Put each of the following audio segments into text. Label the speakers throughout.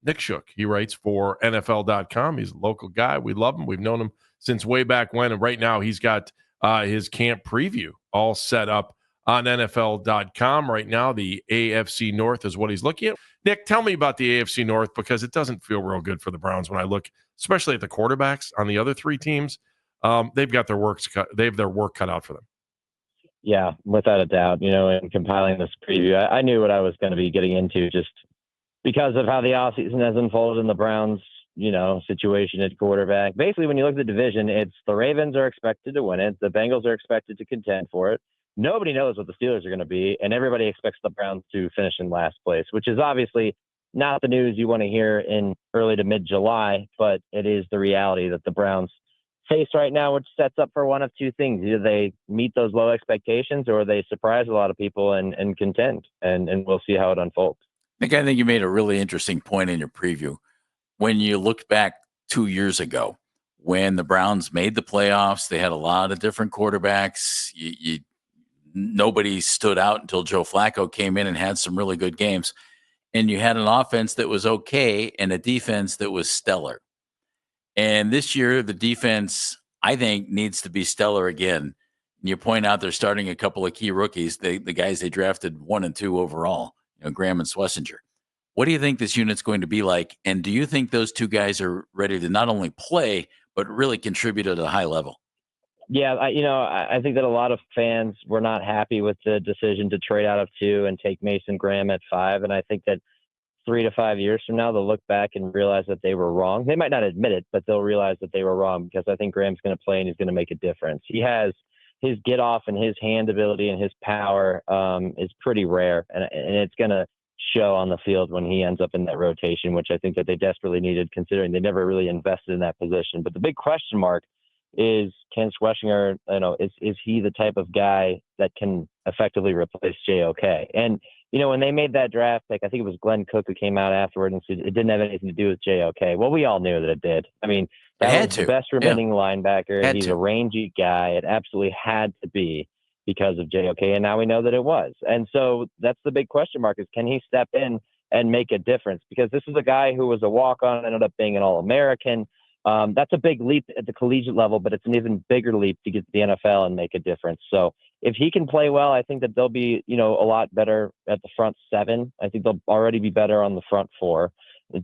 Speaker 1: Nick Shook. He writes for NFL.com. He's a local guy. We love him. We've known him since way back when. And right now he's got his camp preview all set up on NFL.com. Right now, the AFC North is what he's looking at. Nick, tell me about the AFC North, because it doesn't feel real good for the Browns when I look, especially at the quarterbacks on the other three teams. They've got their work cut out for them.
Speaker 2: Yeah, without a doubt. In compiling this preview, I knew what I was going to be getting into just because of how the offseason has unfolded in the Browns, situation at quarterback. Basically, when you look at the division, it's the Ravens are expected to win it. The Bengals are expected to contend for it. Nobody knows what the Steelers are going to be, and everybody expects the Browns to finish in last place, which is obviously not the news you want to hear in early to mid-July, but it is the reality that the Browns face right now, which sets up for one of two things. Either they meet those low expectations or they surprise a lot of people and contend, and we'll see how it unfolds.
Speaker 3: Nick, I think you made a really interesting point in your preview. When you look back 2 years ago, when the Browns made the playoffs, they had a lot of different quarterbacks. Nobody stood out until Joe Flacco came in and had some really good games. And you had an offense that was okay and a defense that was stellar. And this year, the defense, I think, needs to be stellar again. And you point out they're starting a couple of key rookies, the guys they drafted 1 and 2 overall, Graham and Schlesinger. What do you think this unit's going to be like? And do you think those two guys are ready to not only play, but really contribute at a high level?
Speaker 2: Yeah, I think that a lot of fans were not happy with the decision to trade out of 2 and take Mason Graham at 5. And I think that 3 to 5 years from now, they'll look back and realize that they were wrong. They might not admit it, but they'll realize that they were wrong, because I think Graham's going to play and he's going to make a difference. He has his get off and his hand ability and his power is pretty rare. And it's going to show on the field when he ends up in that rotation, which I think that they desperately needed, considering they never really invested in that position. But the big question mark is, can Schlesinger, is he the type of guy that can effectively replace JOK? And, when they made that draft pick, I think it was Glenn Cook who came out afterward and said it didn't have anything to do with JOK. Well, we all knew that it did. I mean, that was the best remaining linebacker. He's a rangy guy. It absolutely had to be because of JOK. And now we know that it was. And so that's the big question mark, is can he step in and make a difference? Because this is a guy who was a walk-on, ended up being an All-American. That's a big leap at the collegiate level, but it's an even bigger leap to get to the NFL and make a difference. So if he can play well, I think that they'll be, a lot better at the front 7. I think they'll already be better on the front 4.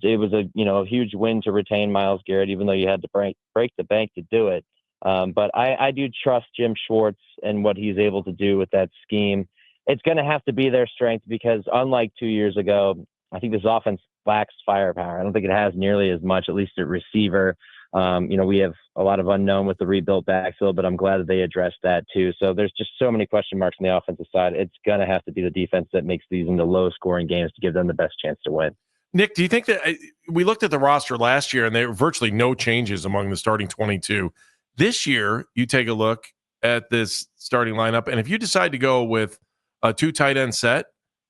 Speaker 2: It was a huge win to retain Myles Garrett, even though you had to break the bank to do it. But I do trust Jim Schwartz and what he's able to do with that scheme. It's going to have to be their strength, because unlike 2 years ago, I think this offense lacks firepower. I don't think it has nearly as much, at least at receiver. We have a lot of unknown with the rebuilt backfield, but I'm glad that they addressed that too. So there's just so many question marks on the offensive side. It's going to have to be the defense that makes these into low-scoring games to give them the best chance to win.
Speaker 1: Nick, do you think that we looked at the roster last year and there were virtually no changes among the starting 22? This year, you take a look at this starting lineup, and if you decide to go with a 2 tight end set,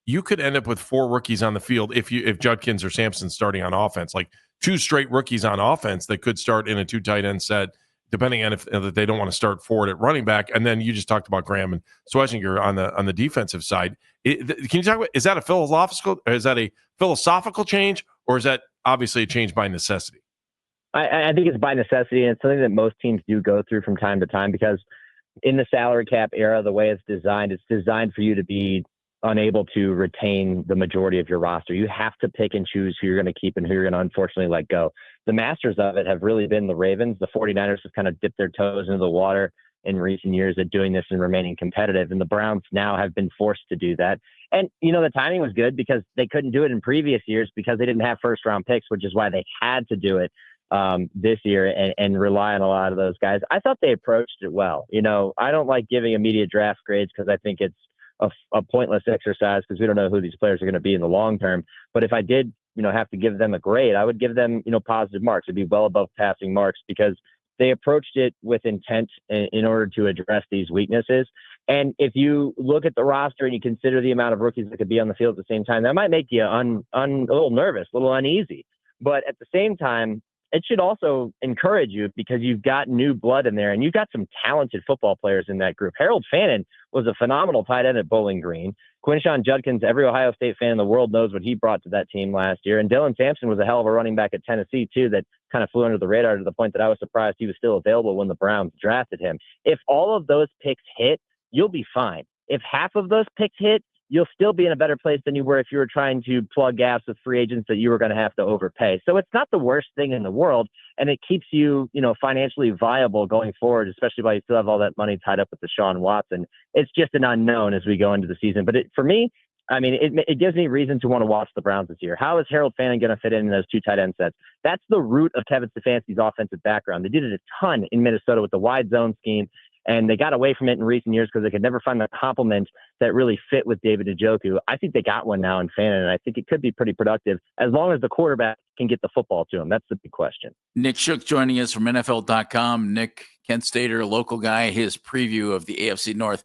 Speaker 1: you could end up with 4 rookies on the field if Judkins or Sampson starting on offense, like 2 straight rookies on offense that could start in a 2 tight end set, depending on if they don't want to start forward at running back. And then you just talked about Graham and Schlesinger on the defensive side. Can you talk about, is that a philosophical change, or is that obviously a change by necessity?
Speaker 2: I think it's by necessity, and it's something that most teams do go through from time to time, because in the salary cap era, the way it's designed for you to be unable to retain the majority of your roster. You have to pick and choose who you're going to keep and who you're going to unfortunately let go. The masters of it have really been the Ravens. The 49ers have kind of dipped their toes into the water in recent years at doing this and remaining competitive. And the Browns now have been forced to do that. And, the timing was good, because they couldn't do it in previous years because they didn't have first round picks, which is why they had to do it this year and rely on a lot of those guys. I thought they approached it well. I don't like giving immediate draft grades, because I think it's a pointless exercise, because we don't know who these players are going to be in the long term. But if I did, have to give them a grade, I would give them, positive marks. It'd be well above passing marks, because they approached it with intent in order to address these weaknesses. And if you look at the roster and you consider the amount of rookies that could be on the field at the same time, that might make you a little nervous, a little uneasy. But at the same time, it should also encourage you because you've got new blood in there and you've got some talented football players in that group. Harold Fannin was a phenomenal tight end at Bowling Green. Quinshon Judkins, every Ohio State fan in the world knows what he brought to that team last year. And Dylan Sampson was a hell of a running back at Tennessee, too, that kind of flew under the radar to the point that I was surprised he was still available when the Browns drafted him. If all of those picks hit, you'll be fine. If half of those picks hit, you'll still be in a better place than you were if you were trying to plug gaps with free agents that you were going to have to overpay. So it's not the worst thing in the world, and it keeps you, financially viable going forward, especially while you still have all that money tied up with Deshaun Watson. It's just an unknown as we go into the season. But for me, I mean, it gives me reason to want to watch the Browns this year. How is Harold Fannin going to fit in those two tight end sets? That's the root of Kevin Stefanski's offensive background. They did it a ton in Minnesota with the wide zone scheme. And they got away from it in recent years because they could never find the complement that really fit with David Njoku. I think they got one now in Fannin, and I think it could be pretty productive as long as the quarterback can get the football to him. That's the big question.
Speaker 3: Nick Shook joining us from NFL.com. Nick, Kent Stater, local guy, his preview of the AFC North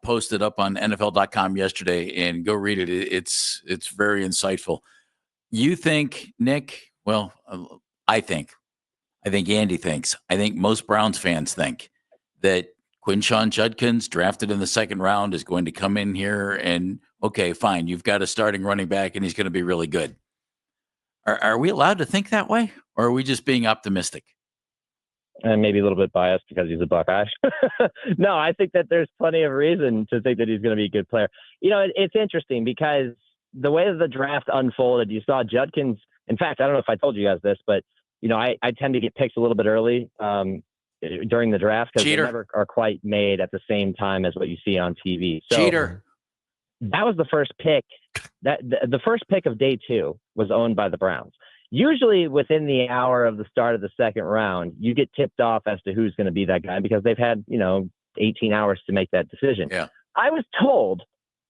Speaker 3: posted up on NFL.com yesterday, and go read it. It's very insightful. You think, Nick, well, I think Andy thinks, I think most Browns fans think that Quinshon Judkins, drafted in the second round, is going to come in here and, okay, fine, you've got a starting running back and he's going to be really good. Are we allowed to think that way, or are we just being optimistic?
Speaker 2: And maybe a little bit biased because he's a Buckeye. No, I think that there's plenty of reason to think that he's going to be a good player. It's interesting because the way that the draft unfolded, you saw Judkins. In fact, I don't know if I told you guys this, but, I tend to get picked a little bit early during the draft because they never are quite made at the same time as what you see on TV. So
Speaker 3: Cheater.
Speaker 2: That was the first pick. The first pick of day 2 was owned by the Browns. Usually within the hour of the start of the second round, you get tipped off as to who's going to be that guy because they've had, 18 hours to make that decision.
Speaker 3: Yeah.
Speaker 2: I was told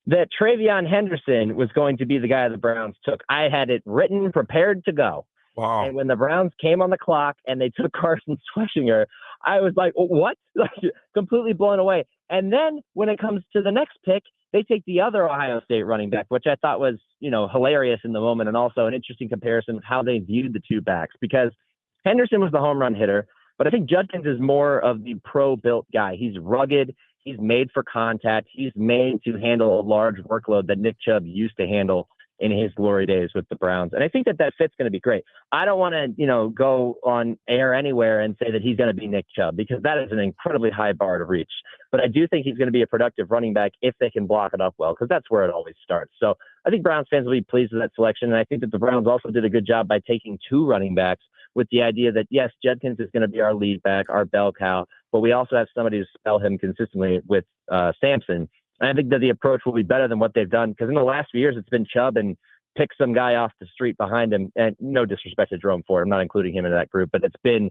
Speaker 2: that Travion Henderson was going to be the guy the Browns took. I had it written, prepared to go.
Speaker 1: Wow.
Speaker 2: And when the Browns came on the clock and they took Carson Schwarzenegger, I was like, what? Completely blown away. And then when it comes to the next pick, they take the other Ohio State running back, which I thought was, hilarious in the moment and also an interesting comparison of how they viewed the two backs because Henderson was the home run hitter, but I think Judkins is more of the pro-built guy. He's rugged. He's made for contact. He's made to handle a large workload that Nick Chubb used to handle in his glory days with the Browns. And I think that fit's going to be great. I don't want to, go on air anywhere and say that he's going to be Nick Chubb because that is an incredibly high bar to reach. But I do think he's going to be a productive running back if they can block it up well, because that's where it always starts. So I think Browns fans will be pleased with that selection. And I think that the Browns also did a good job by taking 2 running backs with the idea that, yes, Judkins is going to be our lead back, our bell cow, but we also have somebody to spell him consistently with Sampson. And I think that the approach will be better than what they've done because in the last few years, it's been Chubb and pick some guy off the street behind him. And no disrespect to Jerome Ford, I'm not including him in that group, but it's been,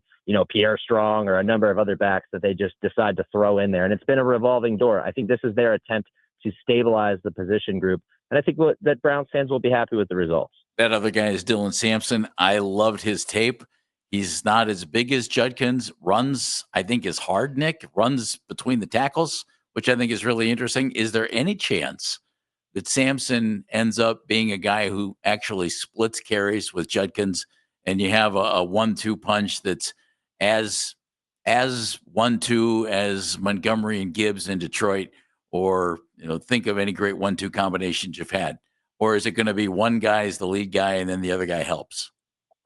Speaker 2: Pierre Strong or a number of other backs that they just decide to throw in there. And it's been a revolving door. I think this is their attempt to stabilize the position group. And I think that Browns fans will be happy with the results.
Speaker 3: That other guy is Dylan Sampson. I loved his tape. He's not as big as Judkins. Runs, I think, is hard, Nick. Runs between the tackles, which I think is really interesting. Is there any chance that Sampson ends up being a guy who actually splits carries with Judkins and you have a 1-2 punch that's as 1-2 as Montgomery and Gibbs in Detroit, or think of any great 1-2 combinations you've had? Or is it going to be one guy is the lead guy and then the other guy helps?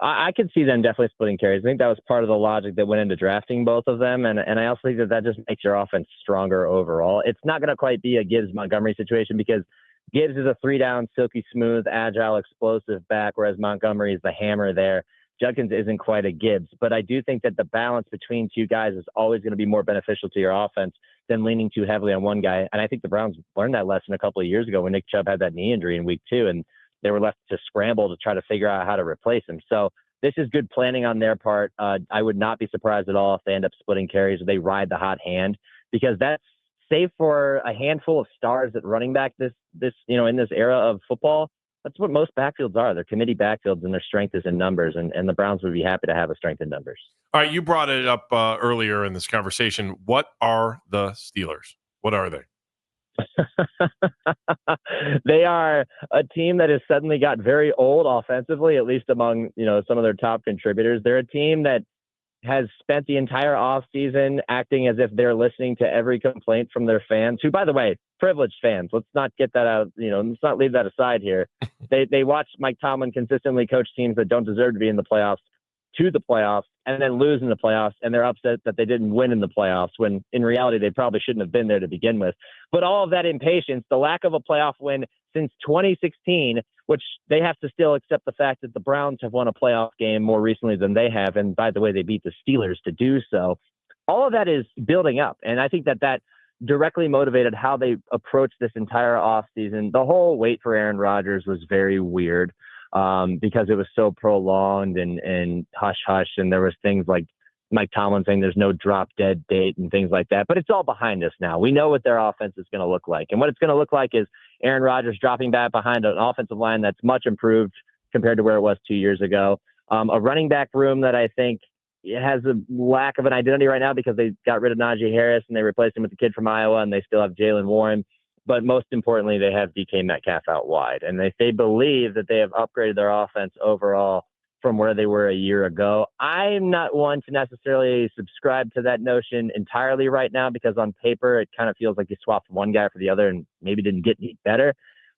Speaker 2: I could see them definitely splitting carries. I think that was part of the logic that went into drafting both of them. And I also think that just makes your offense stronger overall. It's not going to quite be a Gibbs-Montgomery situation because Gibbs is a 3-down, silky smooth, agile, explosive back, whereas Montgomery is the hammer there. Judkins isn't quite a Gibbs. But I do think that the balance between 2 guys is always going to be more beneficial to your offense than leaning too heavily on one guy. And I think the Browns learned that lesson a couple of years ago when Nick Chubb had that knee injury in week 2, and they were left to scramble to try to figure out how to replace him. So this is good planning on their part. I would not be surprised at all if they end up splitting carries or they ride the hot hand, because that's, save for a handful of stars at running back in this era of football, that's what most backfields are. They're committee backfields, and their strength is in numbers, and the Browns would be happy to have a strength in numbers.
Speaker 1: All right, you brought it up earlier in this conversation. What are the Steelers? What are they?
Speaker 2: They are a team that has suddenly got very old offensively, at least among, some of their top contributors. They're a team that has spent the entire offseason acting as if they're listening to every complaint from their fans, who, by the way, privileged fans. Let's not get that out. Let's not leave that aside here. They watch Mike Tomlin consistently coach teams that don't deserve to be in the playoffs to the playoffs and then lose in the playoffs. And they're upset that they didn't win in the playoffs when in reality, they probably shouldn't have been there to begin with. But all of that impatience, the lack of a playoff win since 2016, which they have to still accept the fact that the Browns have won a playoff game more recently than they have. And by the way, they beat the Steelers to do so. All of that is building up. And I think that directly motivated how they approached this entire offseason. The whole wait for Aaron Rodgers was very weird because it was so prolonged and hush-hush. And there was things like Mike Tomlin saying there's no drop dead date and things like that. But it's all behind us now. We know what their offense is going to look like. And what it's going to look like is Aaron Rodgers dropping back behind an offensive line that's much improved compared to where it was 2 years ago. A running back room that I think has a lack of an identity right now because they got rid of Najee Harris and they replaced him with the kid from Iowa, and they still have Jalen Warren. But most importantly, they have DK Metcalf out wide. And they believe that they have upgraded their offense overall from where they were a year ago. I'm not one to necessarily subscribe to that notion entirely right now because on paper, it kind of feels like you swapped one guy for the other and maybe didn't get any better.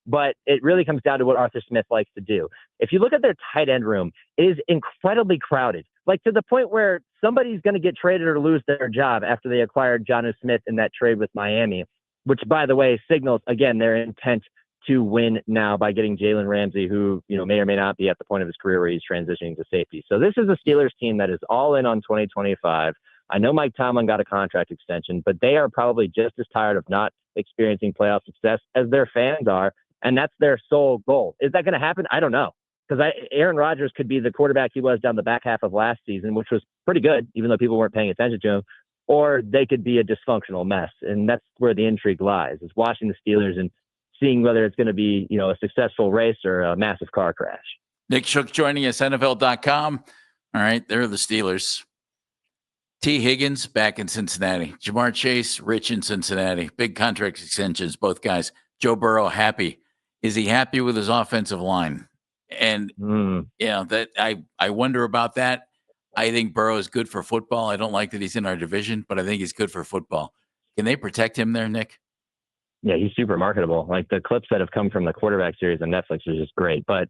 Speaker 2: But it really comes down to what Arthur Smith likes to do. If you look at their tight end room, it is incredibly crowded, like to the point where somebody's going to get traded or lose their job after they acquired Jonnu Smith in that trade with Miami, which, by the way, signals, again, their intent to win now by getting Jalen Ramsey, who may or may not be at the point of his career where he's transitioning to safety. So this is a Steelers team that is all in on 2025. I know Mike Tomlin got a contract extension, but they are probably just as tired of not experiencing playoff success as their fans are, and that's their sole goal. Is that going to happen? I don't know, because Aaron Rodgers could be the quarterback he was down the back half of last season, which was pretty good, even though people weren't paying attention to him, or they could be a dysfunctional mess, and that's where the intrigue lies, is watching the Steelers and seeing whether it's going to be, a successful race or a massive car crash.
Speaker 3: Nick Shook joining us, NFL.com. All right, there are the Steelers. T. Higgins back in Cincinnati. Jamar Chase, rich in Cincinnati. Big contract extensions, both guys. Joe Burrow, happy. Is he happy with his offensive line? And, that I wonder about that. I think Burrow is good for football. I don't like that he's in our division, but I think he's good for football. Can they protect him there, Nick?
Speaker 2: Yeah, he's super marketable. Like the clips that have come from the quarterback series on Netflix is just great. But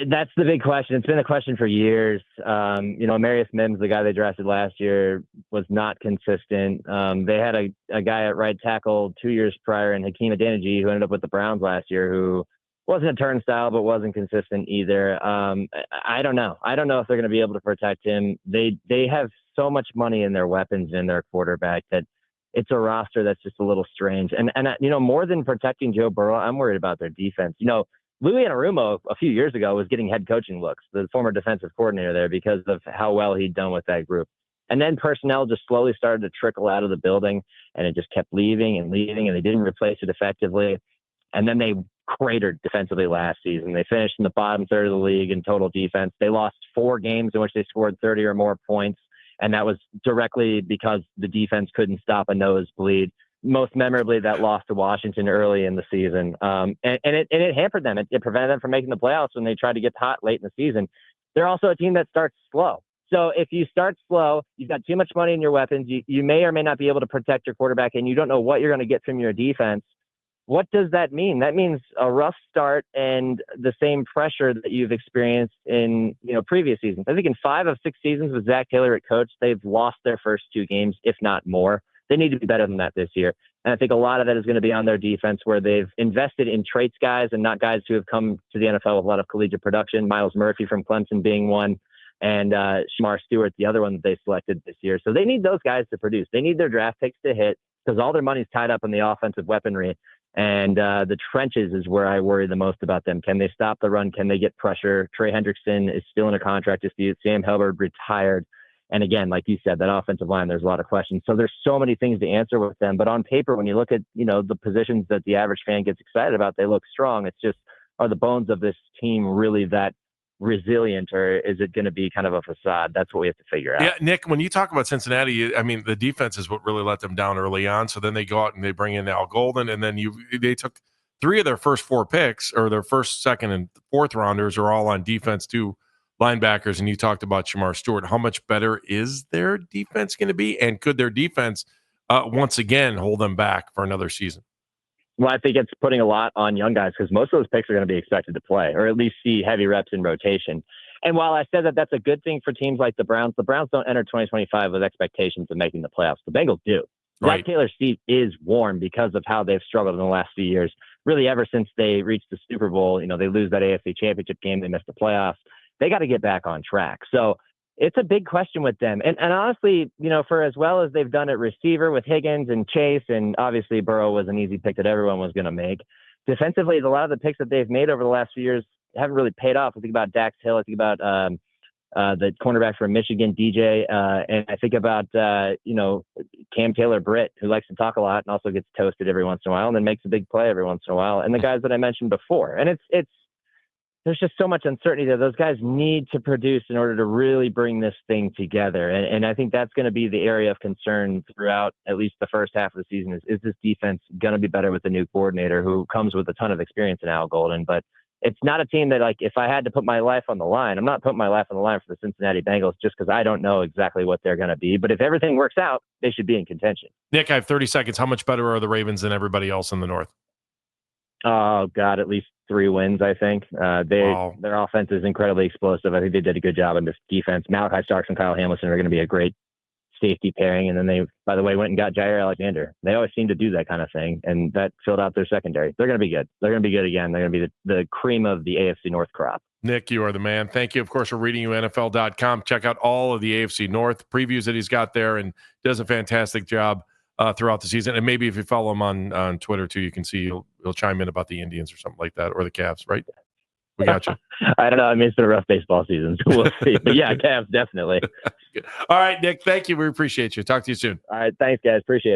Speaker 2: that's the big question. It's been a question for years. Marius Mims, the guy they drafted last year, was not consistent. They had a guy at right tackle 2 years prior in Hakeem Adeniji, who ended up with the Browns last year, who wasn't a turnstile, but wasn't consistent either. I don't know. I don't know if they're going to be able to protect him. They have so much money in their weapons and their quarterback that it's a roster that's just a little strange. And more than protecting Joe Burrow, I'm worried about their defense. Louis Anarumo a few years ago was getting head coaching looks, the former defensive coordinator there, because of how well he'd done with that group. And then personnel just slowly started to trickle out of the building, and it just kept leaving, and they didn't replace it effectively. And then they cratered defensively last season. They finished in the bottom third of the league in total defense. They lost 4 games in which they scored 30 or more points. And that was directly because the defense couldn't stop a nosebleed. Most memorably, that loss to Washington early in the season. And it hampered them. It prevented them from making the playoffs when they tried to get hot late in the season. They're also a team that starts slow. So if you start slow, you've got too much money in your weapons. You may or may not be able to protect your quarterback, and you don't know what you're going to get from your defense. What does that mean? That means a rough start and the same pressure that you've experienced in previous seasons. I think in 5 of 6 seasons with Zach Taylor at coach, they've lost their first 2 games, if not more. They need to be better than that this year. And I think a lot of that is going to be on their defense, where they've invested in traits guys and not guys who have come to the NFL with a lot of collegiate production. Miles Murphy from Clemson being one, and Shamar Stewart, the other one that they selected this year. So they need those guys to produce. They need their draft picks to hit, because all their money's tied up in the offensive weaponry. And the trenches is where I worry the most about them. Can they stop the run? Can they get pressure? Trey Hendrickson is still in a contract dispute. Sam Hubbard retired. And again, like you said, that offensive line, there's a lot of questions. So there's so many things to answer with them. But on paper, when you look at, the positions that the average fan gets excited about, they look strong. It's just, are the bones of this team really that resilient, or is it going to be kind of a facade? That's what we have to figure out.
Speaker 1: Yeah, Nick, when you talk about Cincinnati, I mean, the defense is what really let them down early on. So then they go out and they bring in Al Golden, and then they took 3 of their first 4 picks, or their first, second, and fourth rounders are all on defense, 2 linebackers, and you talked about Shamar Stewart. How much better is their defense going to be, and could their defense once again hold them back for another season?
Speaker 2: Well, I think it's putting a lot on young guys because most of those picks are going to be expected to play, or at least see heavy reps in rotation. And while I said that that's a good thing for teams like the Browns don't enter 2025 with expectations of making the playoffs. The Bengals do.
Speaker 1: Right.
Speaker 2: Zach Taylor's seat is warm because of how they've struggled in the last few years. Really, ever since they reached the Super Bowl, they lose that AFC Championship game, they miss the playoffs. They got to get back on track. So it's a big question with them. And honestly, for as well as they've done at receiver with Higgins and Chase, and obviously Burrow was an easy pick that everyone was going to make. Defensively, a lot of the picks that they've made over the last few years haven't really paid off. I think about Dax Hill. I think about the cornerback from Michigan, DJ. And I think about, Cam Taylor-Britt, who likes to talk a lot and also gets toasted every once in a while and then makes a big play every once in a while. And the guys that I mentioned before. And there's just so much uncertainty there. Those guys need to produce in order to really bring this thing together. And I think that's going to be the area of concern throughout at least the first half of the season is this defense going to be better with the new coordinator who comes with a ton of experience in Al Golden? But it's not a team that, if I had to put my life on the line, I'm not putting my life on the line for the Cincinnati Bengals just because I don't know exactly what they're going to be. But if everything works out, they should be in contention.
Speaker 1: Nick, I have 30 seconds. How much better are the Ravens than everybody else in the North?
Speaker 2: Oh, God, at least 3 wins, I think.
Speaker 1: Wow.
Speaker 2: Their offense is incredibly explosive. I think they did a good job in this defense. Malachi Starks and Kyle Hamilton are going to be a great safety pairing. And then they, by the way, went and got Jair Alexander. They always seem to do that kind of thing, and that filled out their secondary. They're going to be good. They're going to be good again. They're going to be the cream of the AFC North crop.
Speaker 1: Nick, you are the man. Thank you, of course, for reading you NFL.com. Check out all of the AFC North previews that he's got there, and does a fantastic job throughout the season. And maybe if you follow him on Twitter too, you can see he'll chime in about the Indians or something like that, or the Cavs, right? We got you.
Speaker 2: I don't know. I mean, it's been a rough baseball season, so we'll see. But yeah, Cavs, definitely.
Speaker 1: All right, Nick, thank you. We appreciate you. Talk to you soon.
Speaker 2: All right. Thanks, guys. Appreciate it.